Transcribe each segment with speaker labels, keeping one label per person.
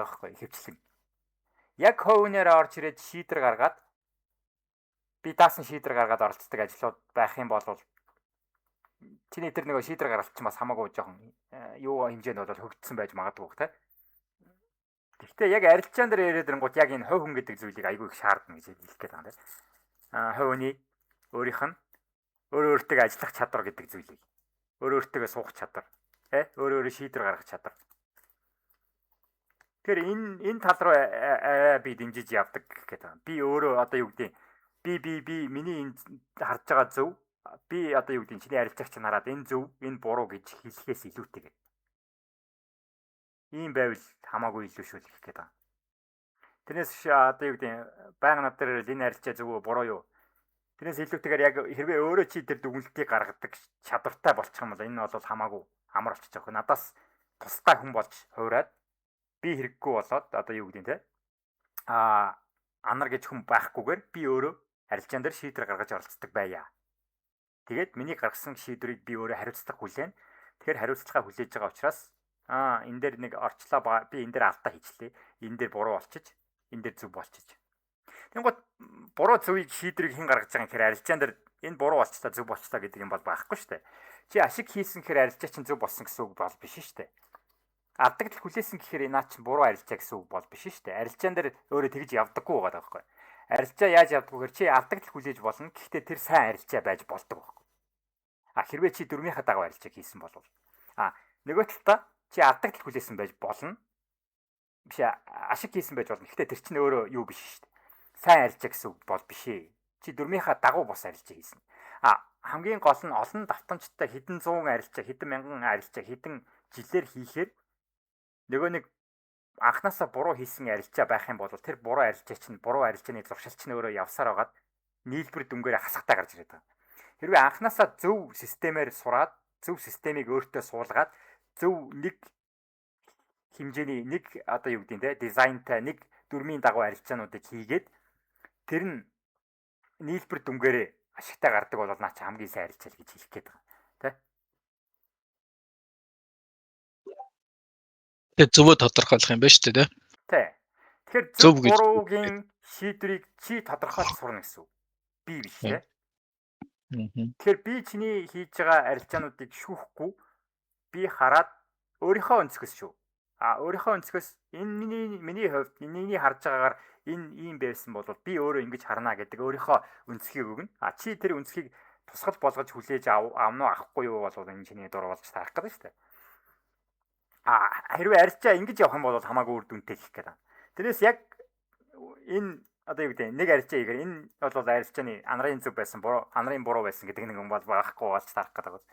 Speaker 1: байхгүй хөвчлэн. Яг хувийнээр орж ирээд шийдвэр гаргаад би даасан шийдвэр гаргаад оролцдог ажлууд байх юм бол чиний тэр нөгөө шийдвэр гаргалт ч бас хамаагүй жоохон юу хэмжээнд бол хөгжсөн байж магадгүй те. Гэхдээ яг арилжаан дээр яриад ирэнгүүт яг энэ хувь хүн гэдэг зүйлийг айгүй их шаардна гэж хэлэх гээд байгаа юм те. Хувь хүний өөрийнх нь өөртөө ажиллах чадвар гэдэг зүйлийг өөртөө суух чадвар өөрөөр шийдвэр гаргах чадвар. Тэгэхээр энэ тал руу би дэмжиж явдаг гэх юм. Би өөрөө одоо юу гэдэг би миний энэ харж байгаа зөв би одоо юу гэдэг чиний арилжаагч нараад энэ зөв энэ буруу гэж хэлэхээс илүүтэйгээр ийм байвал хамаагүй илүү шүү л гэх гээд байна. Тэрнээс одоо юу гэдэг байнга над дээр энэ арилжаа зөв үү буруу юу. Тэрнээс илүүтэйгээр яг хэрвээ өөрөө чи тэр дүгнэлтийг гаргадаг чадвартай болчих юм бол энэ бол хамаагүй амар болчих жоох. Надаас тустай хүн болж хуураад би хэрэггүй болоод одоо юу гэдэг те анар гэж хүн байхгүйгээр би өөрөө арилжаан дээр шийдвэр гаргаж оролцдог байя. Тэгээд миний гаргасан шийдвэрийг би өөрөө хариуцлага хүлээн. Тэгэхээр хариуцлагаа хүлээж байгаа учраас энэ дээр нэг орчлоо би энэ дээр алдаа хийчлээ. Энэ дээр буруу болчих. Энэ дээр зөв болчих. Тэнгууд буруу зөвийг шийдвэрийг хэн гаргаж байгаа юм гэхээр арилжаан дээр энэ буруу болчихлоо зөв болчихлоо гэдэг юм бол байхгүй шүү дээ. Чи ашиг хийсэн гэхээр арилжаа чинь зөв болсон гэсэн үг бол биш шүү дээ. Алдагдал хүлээсэн гэхээр наа чинь буруу арилжаа гэсэн үг бол биш шүү дээ. Арилжаан дээр өөрөө тэгж явдаггүй байгаа байхгүй. Арилжаа яаж явдаггүйгээр чи алдагдал хүлээж болно. Гэхдээ тэр сайн арилжаа байж болдог байхгүй. Хэрвээ чи дөрмийнхаа дагуу арилжааг хийсэн бол нөгөө талдаа чи алдагдал хүлээсэн байж болно. Биш ашиг хийсэн байж болно. Гэхдээ тэр чинь өөрөө юу биш шүү дээ. Сайн арилжаа гэсэн үг бол биш ээ. Чи дөрмийнхаа дагуу бос арилжаа хийсэн. Хамгийн гол нь олон давтамжтай хэдэн зуун арилжаа, хэдэн мянган арилжаа, хэдэн жилээр хийхээр нөгөө нэг анханасаа буруу хийсэн арилжаа байх юм бол тэр буруу арилжаа чинь буруу арилжааны зуршил чинь өөрөө явсаар байгаад нийлбэр дүнгээр хасагтай гарч ирээд байгаа. Хэрвээ анханасаа зөв системээр сураад, зөв системийг өөртөө суулгаад, зөв нэг хэмжээний нэг одоо юу гэдэг те дизайнтай нэг дүрмийн дагуу арилжаануудыг хийгээд тэр нь нийлбэр дүнгээрээ ашигтай гардаг бол наа чи хамгийн сайн арилжаа гэж хэлэх гээд байгаа.
Speaker 2: Тэгээд зөвөө тодорхойлох юм байна шүү дээ.
Speaker 1: Тий. Тэгэхээр зөв буруугийн шийдвэрийг чи тодорхойлж сурна гэсэн үг. Би биш тий. Тэгэхээр би чиний хийж байгаа арилжаануудыг шүүхгүй би хараад өөрийнхөө өнцгөөс шүү. Өөрийнхөө өнцгөөс энэ миний хувьд миний харж байгаагаар энэ ийм байсан бол би өөрөө ингэж харна гэдэг өөрийнхөө өнцгийг өгнө. Чи тэр өнцгийг тусгал болгож хүлээж авна уу авахгүй юу бол энэ чиний дор болж тарах гэдэг шүү дээ. Хэрвээ арилжаа ингэж явах юм бол хамаагүй үр дүнтэй гэх гээд байна. Тэрнээс яг энэ одоо юу гэдэг нэг арилжаа игээр энэ бол арилжааны анарын зөв байсан буруу анарын буруу байсан гэдэг нэг юм бол байхгүй болж тарах гэдэг байна.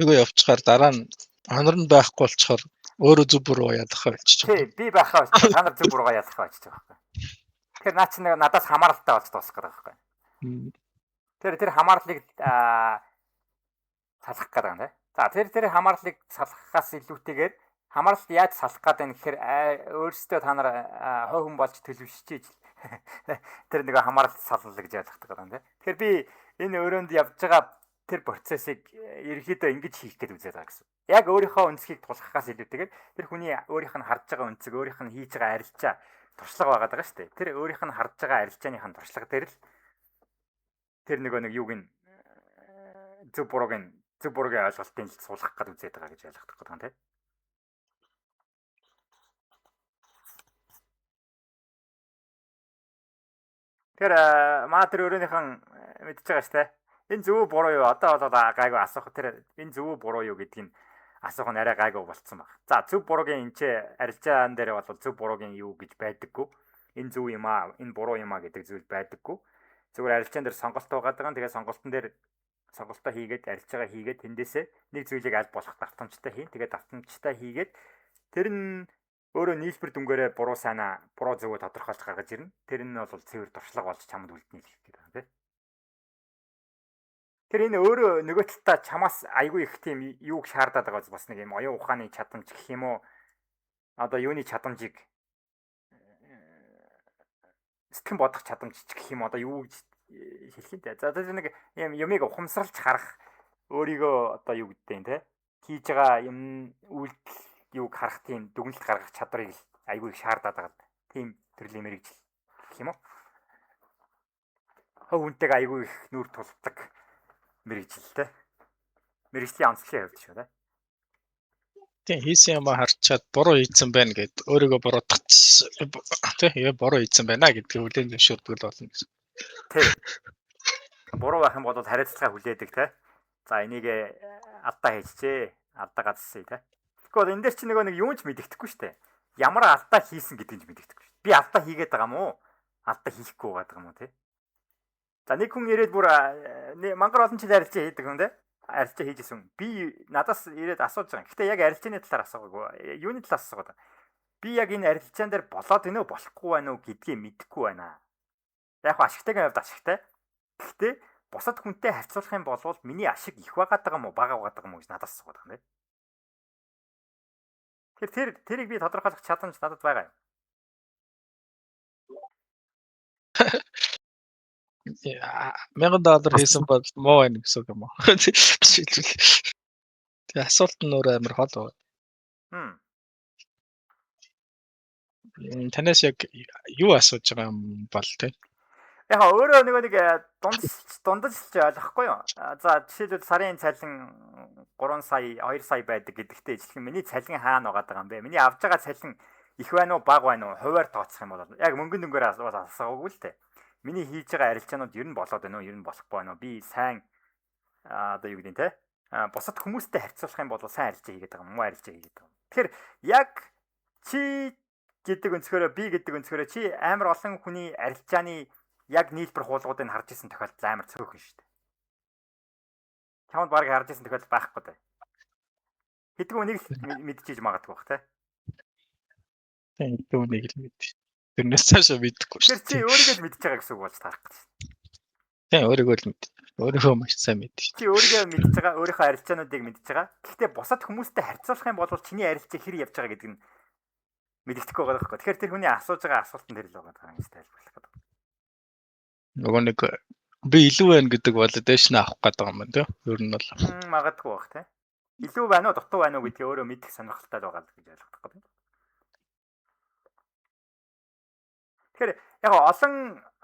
Speaker 2: Нөгөө явчихаар дараа нь анар нь байхгүй болчихоор өөрөө зөв буруу ялах болчих.
Speaker 1: Тий, би байхаа болчих. Та нар зөв буруугаа ялах болчих байхгүй. Тэгэхээр наа чи надаас хамааралтай болж дуусах гэдэг байхгүй. Тэр хамаарлыг салах гэдэг юм тий. За тэр хамаарлыг салахаас илүүтэйгээр хамаарлт яаж салах гэдэг нь гэхээр өөрсдөө та нар хой хүн болж төлөвшчихэж тэр нэг хамаарлт саллаа гэж ойлгох гэдэг юм тий. Тэгэхээр би энэ өрөөнд явж байгаа тэр процессыг ерөөхдөө ингэж хийх гэдэг үзээд байгаа гэсэн. Яг өөрийнхөө өнцгийг тулахаас илүүтэйгээр тэр хүний өөрийнх нь харж байгаа өнцөг, өөрийнх нь хийж байгаа арилжаа туршлага байгаад байгаа шүү дээ. Тэр өөрийнх нь харж байгаа арилжааныхын туршлага дээр л тэр нэг юуг нь зөв буруугийн ойлголтын суулгах гэдэг үзээд байгаа гэж ойлгох гэдэг юм тий. Тэр маа тэр өөрийнхөө мэдчихэж байгаа шүү дээ. Энэ зөв буруу юу? Одоо бол гайгүй асуух тэр энэ зөв буруу юу гэдгийг асуух нь арай гайгүй болцсон баг. За зөв буруугийн энэ ч арилжаан дээр бол зөв буруугийн юу гэж байдаггүй. Энэ зөв юм аа, энэ буруу юм аа гэдэг зүйл байдаггүй. Зүгээр арилжаан дээр сонголт байгаа даа. Тэгээ сонголтын дээр сонголтоо хийгээд арилжаагаа хийгээд тэндээсээ нэг зүйлийг аль болох давтамжтай хийн. Тэгээ давтамжтай хийгээд тэр нь өөрөө нийлбэр дүнгээрээ буруу сайнаа, буруу зөвөө тодорхойлж гаргаж ирнэ. Тэр нь бол цэвэр туршлага болж чамд үлднэ гэх юм байна тий. Тэр энэ өөрөө нөгөө талдаа чамаас айгүй их тийм юуг шаардаад байгаа бас нэг юм оюун ухааны чадамж гэх юм уу? Одоо юуны чадамжийг сэтгэн бодох чадамж гэх юм одоо юу гэж хэлэх юм те. За тэр нэг юм юмыг ухамсарлаж харах өөрийгөө одоо юу гэдэг юм те. Хийж байгаа юм үйлдэл харах тийм дүгнэлт гаргах чадварыг айгүй их шаардаад байгаа. Тийм төрлийн мэрэгжил гэх юм уу? Хөв үнтэйг айгүй их нүр тулдаг мэрэгжилтэй. Мэрэгжлийн онцлогийн хувьд шүү, тэ.
Speaker 2: Тийм хийсэн юм харчаад буруу хийсэн байна гэд өөрийгөө буруутгах тийм буруу хийсэн байна гэдгийг хүлээн зөвшөөрдөг л болно гэсэн.
Speaker 1: Тий. Буруу байх юм бол хариуцлага хүлээдэг, тэ. За энийг алдаа хийчихээ. Алдаа гацсаа, тэ. Тэгэхгүй энэ дээр чи нэг юун ч мэддэхгүй шүү дээ. Ямар алдаа хийсэн гэдгийг ч мэддэхгүй шүү. Би алдаа хийгээд байгаа юм уу? Алдаа хийхгүй байгаа юм уу, тэ? За нэг хүн ирээд бүр мангар олон жил арилжаа хийдэг хүн, тэ? Арилжаа хийжсэн. Би надаас ирээд асууж байгаа. Гэхдээ яг арилжааны талаар асуугаагүй. Юуны талаас асуугаад. Би яг энэ арилжаан дээр болоод инөө болохгүй байна уу гэдгийг мэдэхгүй байна. Яг ашигтайгийн хувьд ашигтай. Гэхдээ бусад хүнтэй харьцуулах юм бол миний ашиг их байгаад байгаа юм уу, бага байгаад байгаа юм уу гэж надаас асуугаад байгаа юм. Тэрийг би тодорхойлох чадамж надад байгаа юм.
Speaker 2: $1000 хийсэн бол муу байна гэсэн юм уу? Тэгээ асуулт нь өөр амар хол байна. Танаас яг юу асууж байгаа юм бол тэ?
Speaker 1: Яг өөрөө нэг дундаж ойлгохгүй юу? За жишээлбэл сарын цалин 3 сая, 2 сая байдаг гэдэгтээ ижилхэн миний цалин хаана байгаа юм бэ? Миний авж байгаа цалин их байна уу, бага байна уу? Хуваар тооцох юм бол яг мөнгөн дүнгээр асуугаагүй л дээ. Миний хийж байгаа арилжаанууд ер нь болоод байна уу, ер нь болохгүй байна уу? Би сайн одоо юу гэдэг нь те? Бусад хүмүүстэй харьцуулах юм бол сайн арилжаа хийгээд байгаа юм, муу арилжаа хийгээд байгаа юм. Тэгэхээр яг чи гэдэг өнцгөрөө би гэдэг өнцгөрөө чи амар олон хүний арилжааны яг нийлбэр хуулгуудыг харж исэн тохиолдол амар цөөхөн шүү дээ. Чамд баг харж исэн тохиолдол байхгүй дээ. Хэдгүй нэг л мэдчихэж магадгүй бах те.
Speaker 2: Тийм хэдгүй нэг л мэд. Тэрнээс цаашаа мэдэхгүй
Speaker 1: шүү. Тэр чи өөрийгөө л мэдчихэж байгаа гэсэн үг болж таарах гэж.
Speaker 2: Тийм өөрийгөө л мэд. Өөрийгөө маш сайн мэдчих.
Speaker 1: Чи өөрийгөө мэдчихэж байгаа, өөрийнхөө арилжаануудыг мэдчихэж байгаа. Гэхдээ бусад хүмүүстэй харьцуулах юм бол чиний арилжаа хэр явж байгаа гэдэг нь мэддэхгүй байгаа байхгүй. Тэгэхээр тэр хүний асууж байгаа асуултан дээр л байгаа юм тайлбарлах гэдэг.
Speaker 2: Нөгөө нэг би илүү байна гэдэг validation авах гэдэг юм байна тийм. Ер нь бол
Speaker 1: магадгүй бах тийм. Илүү байна уу, дутуу байна уу гэдгийг өөрөө мэдэх сонирхолтой байгаа л гэж ойлгох гэдэг. Тэгэхээр яг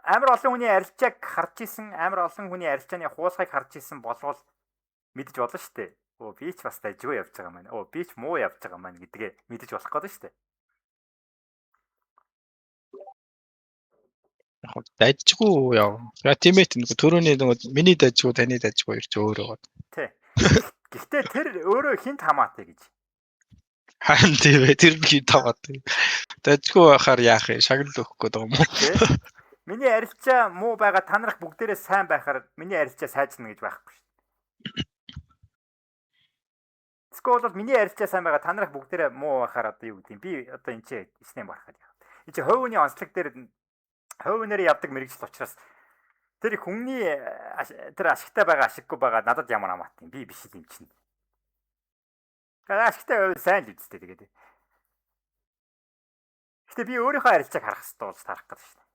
Speaker 1: амар олон хүний арилжааг харж исэн, амар олон хүний арилжааны хуулгыг харж исэн болвол мэдэж болно шүү дээ. Оо би ч бас дайжгүй явж байгаа маань. Оо би ч муу явж байгаа маань гэдгээ мэдэж болох гэдэг шүү дээ.
Speaker 2: Яг дайжгүй яа. Тимэт нэг төрөний нэг миний дайжгүй таны дайжгүй ирж өөр байгаа.
Speaker 1: Тий. Гэхдээ тэр өөрөө хинт хамаатай гэж.
Speaker 2: Харин тийм ээ тэр хинт хамаатай. Дайжгүй байхаар яах вэ? Шагнал өгөх гээд байгаа юм уу?
Speaker 1: Миний арилжаа муу байгаа та нарах бүгдээрээ сайн байхаар миний арилжаа сайжирна гэж байхгүй шүү дээ. Скол бол миний арилжаа сайн байгаа та нарах бүгдээрээ муу байхаар одоо юу гэдэг юм? Би одоо энэ ч снэм барахад яа. Энэ чи хувийн онцлог дээр хувийнээр явдаг мэрэгжил учраас тэр хүмүүний тэр ашигтай байгаа ашиггүй байгаа надад ямар хамаатай юм би биш юм чинь. Ашигтай сайн л үстэй тэгээд. Гэтэ би өөрийнхөө арилжааг харах хэрэгтэй болж таарах гэдэг шүү дээ.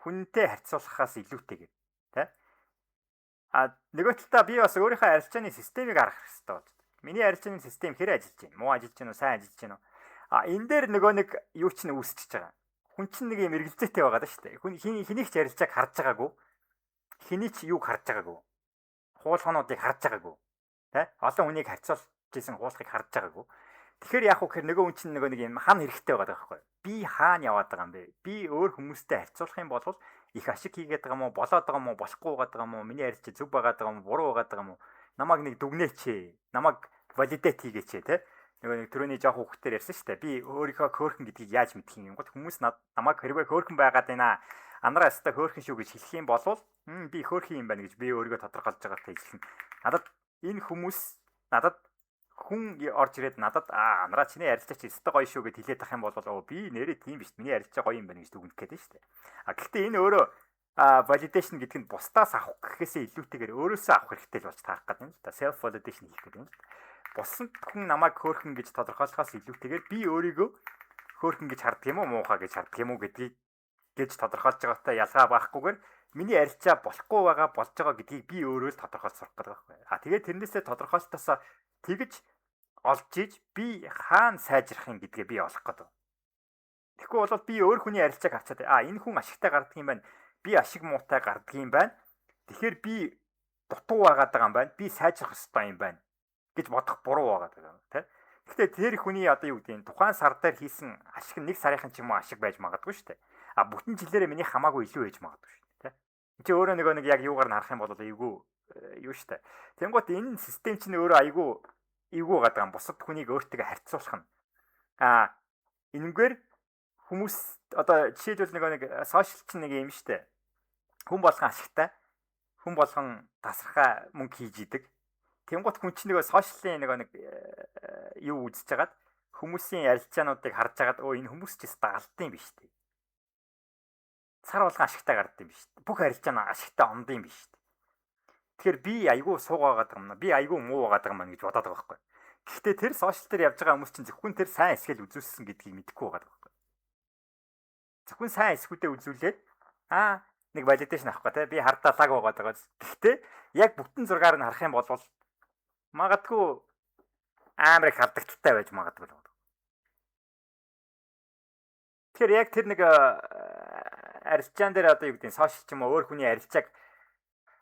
Speaker 1: Хүнтэй харьцуулахаас илүүтэйгээр тий. Нөгөө талдаа би бас өөрийнхөө арилжааны системийг харах хэрэгтэй болж. Миний арилжааны систем хэр ажиллаж байна? Муу ажиллаж байна уу? Сайн ажиллаж байна уу? Энэ дээр нөгөө нэг юу ч нь үүсчихэж байгаа. Хүн чинь нэг юм эргэлзээтэй байгаа даа шүү дээ. Хүн хэнийг ч арилжааг харж байгаагүй. Хэний ч юуг харж байгаагүй. Хуулгуудыг харж байгаагүй. Тэ? Олон хүнийг харьцуулж ийсэн хуулгыг харж байгаагүй. Тэгэхээр яг хөө нөгөө хүн чинь нөгөө нэг юм хан хэрэгтэй байгаа байхгүй. Би хаана яваад байгаа юм бэ? Би өөр хүмүүстэй харьцуулах юм бол их ашиг хийгээд байгаа юм уу? Болоод байгаа юм уу? Болохгүй байгаа юм уу? Миний арилжаа зөв байгаа юм уу? Буруу байгаа юм уу? Намайг нэг дүгнээч. Намайг валидейт хийгээч те. Нөгөө нэг төрөний жоох хүүхдээр ярьсан шүү дээ. Би өөрийнхөө хөөрхөн гэдгийг яаж мэдэх юм гот хүмүүс намайг хэрвээ хөөрхөн байгаад байна. Анараа өстой хөөрхөн шүү гэж хэлэх юм бол би хөөрхөн юм байна гэж би өөрийгөө тодорхойлж байгаатай ижилхэн. Надад энэ хүмүүс надад хүн орж ирээд надад анараа чиний арилжаа чи өстой гоё шүү гэд хэлээд ах юм бол би нэрээ тийм биш. Миний арилжаа гоё юм байна гэж дүгнэх гээд шүү дээ. Гэхдээ энэ өөрөө validation гэдэг нь бусдаас авах гэхээсээ илүүтэйгээр өөрөөсөө авах хэрэгтэй л болж таарах гэдэг юм л да. Self validation хийх гэдэг юм л да. Бусад хүн намайг хөөрхөн гэж тодорхойлохоос илүүтэйгээр би өөрийгөө хөөрхөн гэж харддаг юм уу, муухай гэж харддаг юм уу гэдгийг гэж тодорхойлж байгаатай ялгаа байхгүйгээр миний арилжаа болохгүй байгаа болж байгаа гэдгийг би өөрөө л тодорхойлж сурах гэдэг байхгүй. Тэгээд тэрнээсээ тодорхойлтосоо тэгж олж иж би хаана сайжрах юм гэдгээ би олох гэдэг. Тэгэхгүй бол би өөр хүний арилжааг авчаад энэ хүн ашигтай гардаг юм байна. Би ашиг муутай гардаг юм байна. Тэгэхээр би дутуу байгаад байгаа юм байна. Би сайжрах ёстой юм байна гэж бодох буруу байгаад байгаа тийм. Гэхдээ тэр хүний одоо юу гэдэг нь тухайн сар дээр хийсэн ашиг нэг сарынхан ч юм уу ашиг байж магадгүй шүү дээ. Бүтэн жилээрээ миний хамаагүй илүү байж магадгүй шүү дээ. Энд чинь өөрөө нэг яг юугаар нь харах юм бол эйгүү юу шүү дээ. Тэнгуут энэ систем чинь өөрөө эйгүү гадаг юм. Бусад хүнийг өөртөө харьцуулах нь. Энэгээр хүмүүс одоо жишээлбэл нэг сошиал чинь нэг юм шүү дээ. Хүн болгон ашигтай. Хүн болгон тасархай мөнгө хийж идэг. Тэнгуут хүн чинь нэг сошиалын нэг юу үзэж хагаад хүмүүсийн арилжаануудыг харж хагаад энэ хүмүүс ч дагалдсан биш үү? Сар болгон ашигтай гардсан биш үү? Бүх арилжаан ашигтай ондын биш үү? Тэгэхээр би айгүй суугаад байгаа юм. Би айгүй муу байгаа юм гэж бодоод байгаа байхгүй. Гэхдээ тэр сошиал дээр явж байгаа хүмүүс чинь зөвхөн тэр сайн эсгээл үзүүлсэн гэдгийг мэдэхгүй байгаа байхгүй. Зөвхөн сайн эсгүүдээ үзүүлээд нэг валидашн авахгүй те би хардаалааг байгаа. Гэхдээ яг бүтэн зургаар нь харах юм бол магадгүй амар их алдагдaltaй байж магадгүй л. Тэгэхээр яг тэр нэг арилжаан дээр одоо юу гэдэг нь сошиал ч юм уу өөр хүний арилжааг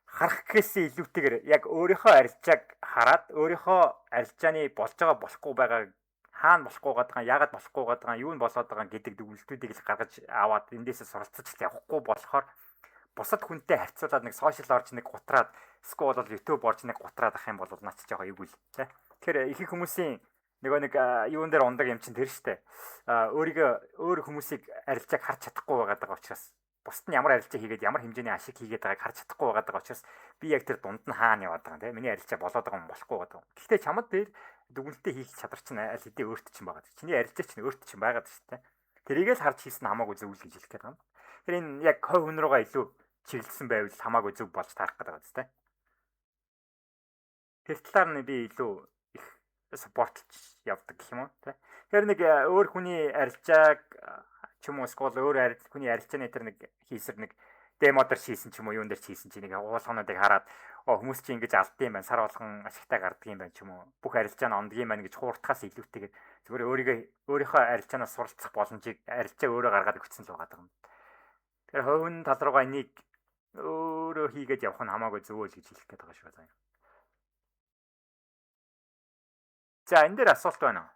Speaker 1: харах гэхээсээ илүүтэйгээр яг өөрийнхөө арилжааг хараад өөрийнхөө арилжааны болж байгаа болохгүй байгааг хаана болохгүй байгаа, яагаад болохгүй байгаа, юу нь болоод байгаа гэдэг дүгнэлтүүдийг л гаргаж аваад эндээсээ суралцаж явахгүй болохоор бусад хүнтэй харьцуулаад нэг сошиал орж нэг гутраад эсвэл бол YouTube орж нэг гутраад ах юм бол наач жоохон эвгүй л тий. Тэгэхээр их хүмүүсийн нэг юун дээр ундаг юм чинь тэр штэ. Өөр хүмүүсийг арилжааг харж чадахгүй байгаа учраас бусд нь ямар арилжаа хийгээд ямар хэмжээний ашиг хийгээд байгааг харж чадахгүй байгаа учраас би яг тэр дунд нь хаана яваад байгаа юм те. Миний арилжаа болоод байгаа юм болохгүй байгаа. Гэхдээ чамд дээр дүгнэлтээ хийх чадвар чинь аль хэдийн өөрт чинь байгаа. Чиний арилжаа чинь өөрт чинь байгаа шүү дээ. Тэрийг л харж хийсэн хамаагүй зөв л гэж хэлэх гээд байгаа юм. Тэр энэ яг хой хүн руугаа илүү чиглэлсэн байвал хамаагүй зөв болж таарах гэдэг байгаа зү. Тэр талаар нь би илүү их саппортлж явдаг гэх юм уу те. Тэр нэг өөр хүний арилжааг ч юм уу скол өөр хүний арилжааны тэр нэг хийсэр нэг демодер хийсэн ч юм уу юун дээр хийсэн чи нэг уулгонуудыг хараад хүмүүс чи ингэж алдсан юм байна, сар болгон ашигтай гардаг юм байна ч юм уу, бүх арилжаа нь ондгийн байна гэж хууртахаас илүүтэйгээр зүгээр өөрийнхөө арилжаанаас суралцах боломжийг арилжаа өөрөө гаргаад өгсөн л байгаа юм. Тэр хувийн тал руугаа энийг өөрөө хийгээд явах нь хамаагүй зөв л гэж хэлэх гээд байгаа шүү дээ. За энэ дээр асуулт байна уу?